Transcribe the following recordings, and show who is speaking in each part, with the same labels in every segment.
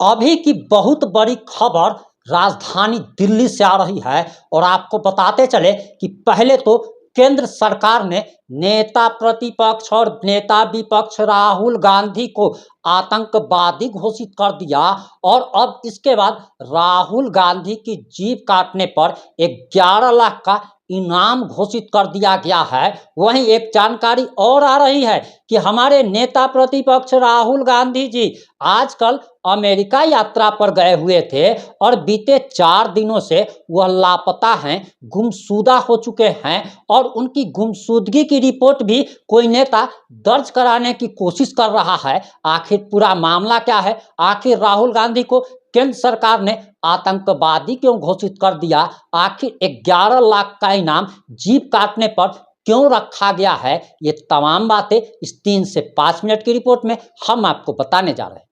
Speaker 1: अभी की बहुत बड़ी खबर राजधानी दिल्ली से आ रही है और आपको बताते चले कि पहले तो केंद्र सरकार ने नेता प्रतिपक्ष और नेता विपक्ष राहुल गांधी को आतंकवादी घोषित कर दिया और अब इसके बाद राहुल गांधी की जीभ काटने पर 11 लाख का इनाम घोषित कर दिया गया है। वहीं एक जानकारी और आ रही है कि हमारे नेता प्रतिपक्ष राहुल गांधी जी आजकल अमेरिका यात्रा पर गए हुए थे और बीते 4 दिनों से वह लापता हैं, गुमशुदा हो चुके हैं और उनकी गुमशुदगी की रिपोर्ट भी कोई नेता दर्ज कराने की कोशिश कर रहा है। आखिर पूरा मामला क्या है? आखिर राहुल गांधी को केंद्र सरकार ने आतंकवादी क्यों घोषित कर दिया? आखिर 11 लाख का इनाम जीभ काटने पर क्यों रखा गया है? ये तमाम बातें इस 3 से 5 मिनट की रिपोर्ट में हम आपको बताने जा रहे हैं।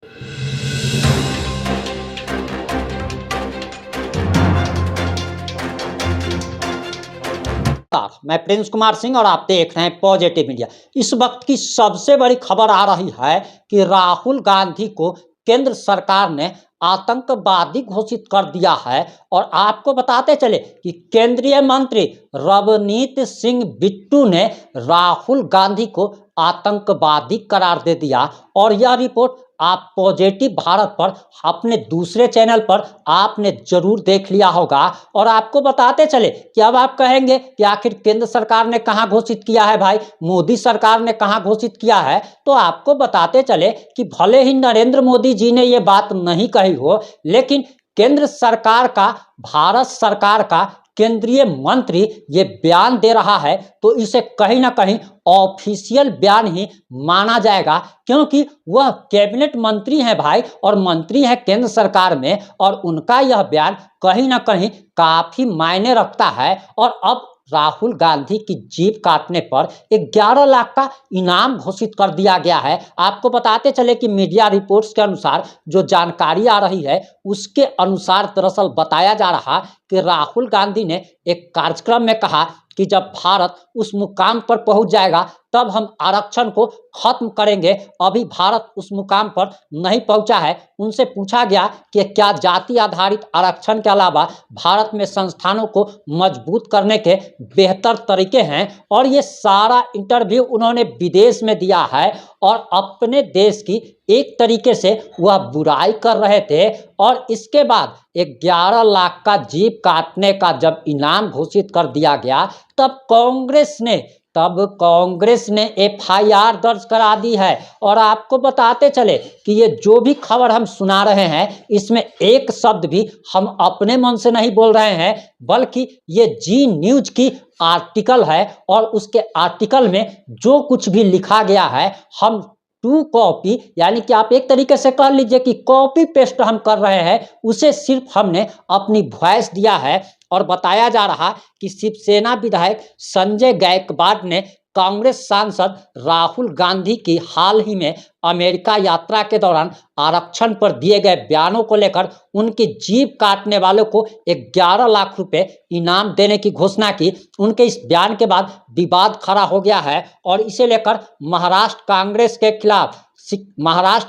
Speaker 1: मैं प्रिंस कुमार सिंह और आप देख रहे हैं पॉजिटिव इंडिया। इस वक्त की सबसे बड़ी खबर आ रही है कि राहुल गांधी को केंद्र सरकार ने आतंकवादी घोषित कर दिया है और आपको बताते चले कि केंद्रीय मंत्री रवनीत सिंह बिट्टू ने राहुल गांधी को आतंकवादी करार दे दिया और यह रिपोर्ट आप पॉजिटिव भारत पर अपने दूसरे चैनल पर आपने जरूर देख लिया होगा। और आपको बताते चले कि अब आप कहेंगे कि आखिर केंद्र सरकार ने कहां घोषित किया है भाई, मोदी सरकार ने कहां घोषित किया है? तो आपको बताते चले कि भले ही नरेंद्र मोदी जी ने यह बात नहीं कही हो, लेकिन केंद्र सरकार का, भारत सरकार का केंद्रीय मंत्री ये बयान दे रहा है तो इसे कहीं ना कहीं ऑफिशियल बयान ही माना जाएगा, क्योंकि वह कैबिनेट मंत्री हैं भाई और मंत्री हैं केंद्र सरकार में और उनका यह बयान कहीं ना कहीं काफी मायने रखता है। और अब राहुल गांधी की जीभ काटने पर 11 लाख का इनाम घोषित कर दिया गया है। आपको बताते चले कि मीडिया रिपोर्ट्स के अनुसार जो जानकारी आ रही है उसके अनुसार दरअसल बताया जा रहा कि राहुल गांधी ने एक कार्यक्रम में कहा कि जब भारत उस मुकाम पर पहुंच जाएगा तब हम आरक्षण को खत्म करेंगे। अभी भारत उस मुकाम पर नहीं पहुंचा है। उनसे पूछा गया कि क्या जाति आधारित आरक्षण के अलावा भारत में संस्थानों को मजबूत करने के बेहतर तरीके हैं, और ये सारा इंटरव्यू उन्होंने विदेश में दिया है और अपने देश की एक तरीके से वह बुराई कर रहे थे। और इसके बाद 11 लाख का जीभ काटने का जब इनाम घोषित कर दिया गया तब कांग्रेस ने FIR दर्ज करा दी है। और आपको बताते चले कि ये जो भी खबर हम सुना रहे हैं इसमें एक शब्द भी हम अपने मन से नहीं बोल रहे हैं, बल्कि ये जी न्यूज की आर्टिकल है और उसके आर्टिकल में जो कुछ भी लिखा गया है हम टू कॉपी, यानी कि आप एक तरीके से कह लीजिए कि कॉपी पेस्ट हम कर रहे हैं, उसे सिर्फ हमने अपनी वॉइस दिया है। और बताया जा रहा कि शिवसेना विधायक संजय गायकवाड़ ने कांग्रेस सांसद राहुल गांधी की हाल ही में अमेरिका यात्रा के दौरान आरक्षण पर दिए गए बयानों को लेकर उनकी जीभ काटने वालों को 11 लाख रुपए इनाम देने की घोषणा की। उनके इस बयान के बाद विवाद खड़ा हो गया है और इसे लेकर महाराष्ट्र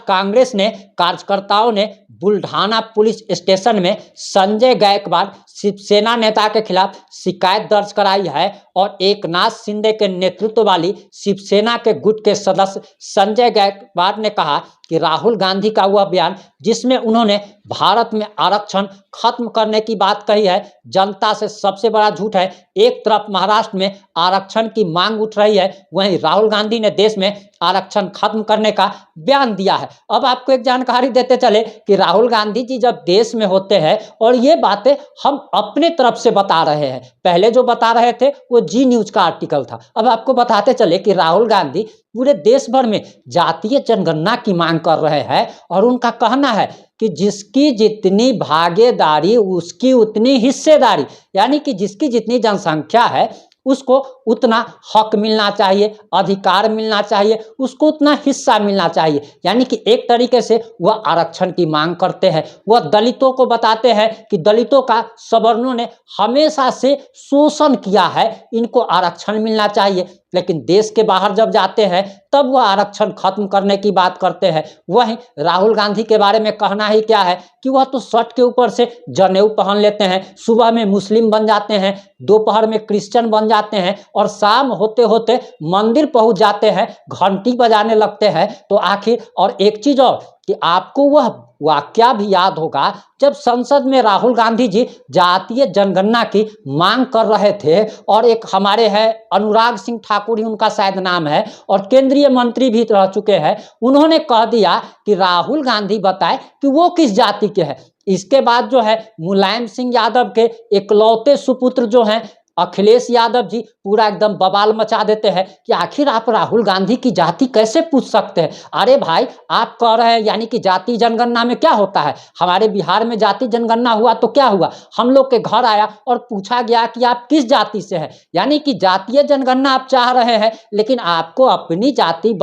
Speaker 1: कांग्रेस ने कार्यकर्ताओं ने बुल्ढाना पुलिस स्टेशन में संजय गायकवाड़ शिवसेना नेता के खिलाफ शिकायत दर्ज कराई है। और एकनाथ शिंदे के नेतृत्व वाली शिवसेना के गुट के सदस्य संजय गायकवाड़ ने कहा कि राहुल गांधी का वह बयान जिसमें उन्होंने भारत में आरक्षण खत्म करने की बात कही है, जनता से सबसे बड़ा झूठ है। एक तरफ महाराष्ट्र में आरक्षण की मांग उठ रही है, वहीं राहुल गांधी ने देश में आरक्षण खत्म करने का बयान दिया है। अब आपको एक जानकारी देते चले कि राहुल गांधी जी जब देश में होते हैं, और ये बातें हम अपने तरफ से बता रहे हैं, पहले जो बता रहे थे वो जी न्यूज का आर्टिकल था। अब आपको बताते चले कि राहुल गांधी पूरे देश भर में जातीय जनगणना की मांग कर रहे हैं और उनका कहना है कि जिसकी जितनी भागीदारी उसकी उतनी हिस्सेदारी, यानी कि जिसकी जितनी जनसंख्या है उसको उतना हक मिलना चाहिए, अधिकार मिलना चाहिए, उसको उतना हिस्सा मिलना चाहिए। यानी कि एक तरीके से वह आरक्षण की मांग करते हैं। वह दलितों को बताते हैं कि दलितों का सवर्णों ने हमेशा से शोषण किया है, इनको आरक्षण मिलना चाहिए। लेकिन देश के बाहर जब जाते हैं तब वह आरक्षण खत्म करने की बात करते हैं। वहीं राहुल गांधी के बारे में कहना ही क्या है कि वह तो शर्ट के ऊपर से जनेऊ पहन लेते हैं, सुबह में मुस्लिम बन जाते हैं, दोपहर में क्रिश्चियन बन जाते हैं और शाम होते होते मंदिर पहुंच जाते हैं, घंटी बजाने लगते हैं। तो आखिर और एक चीज और कि आपको वह वाकया भी याद होगा जब संसद में राहुल गांधी जी जातीय जनगणना की मांग कर रहे थे और एक हमारे हैं अनुराग सिंह ठाकुर ही उनका शायद नाम है और केंद्रीय मंत्री भी रह चुके हैं, उन्होंने कह दिया कि राहुल गांधी बताए कि वो किस जाति के हैं। इसके बाद जो है मुलायम सिंह यादव के इकलौते सुपुत्र जो हैं अखिलेश यादव जी पूरा एकदम बवाल मचा देते हैं कि आखिर आप राहुल गांधी की जाति कैसे पूछ सकते हैं। अरे भाई, आप कह रहे हैं यानी कि जाति जनगणना में क्या होता है। हमारे बिहार में जाति जनगणना हुआ तो क्या हुआ, हम लोग के घर आया और पूछा गया कि आप किस जाति से हैं। यानी कि जातीय जनगणना आप चाह रहे हैं लेकिन आपको अपनी जाति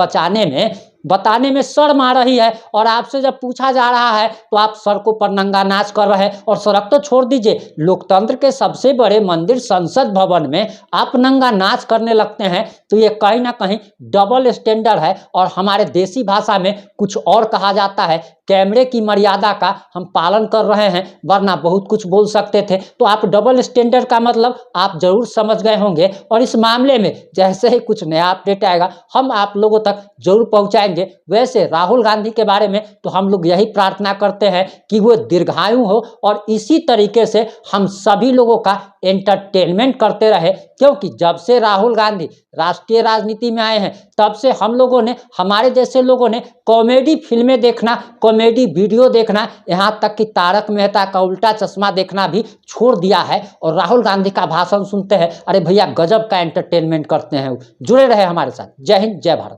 Speaker 1: बताने में शर्म आ रही है और आपसे जब पूछा जा रहा है तो आप सड़कों पर नंगा नाच कर रहे हैं। और सड़क तो छोड़ दीजिए, लोकतंत्र के सबसे बड़े मंदिर संसद भवन में आप नंगा नाच करने लगते हैं। तो ये कहीं ना कहीं डबल स्टैंडर्ड है और हमारे देसी भाषा में कुछ और कहा जाता है, कैमरे की मर्यादा का हम पालन कर रहे हैं, वरना बहुत कुछ बोल सकते थे। तो आप डबल स्टैंडर्ड का मतलब आप जरूर समझ गए होंगे और इस मामले में जैसे ही कुछ नया अपडेट आएगा हम आप लोगों तक जरूर पहुंचाएंगे। वैसे राहुल गांधी के बारे में तो हम लोग यही प्रार्थना करते हैं कि वो दीर्घायु हो और इसी तरीके से हम सभी लोगों का एंटरटेनमेंट करते रहे, क्योंकि जब से राहुल गांधी राष्ट्रीय राजनीति में आए हैं तब से हम लोगों ने, हमारे जैसे लोगों ने कॉमेडी फिल्में देखना, कॉमेडी वीडियो देखना, यहाँ तक कि तारक मेहता का उल्टा चश्मा देखना भी छोड़ दिया है और राहुल गांधी का भाषण सुनते हैं। अरे भैया, गजब का एंटरटेनमेंट करते हैं। जुड़े रहे हमारे साथ। जय हिंद, जय भारत।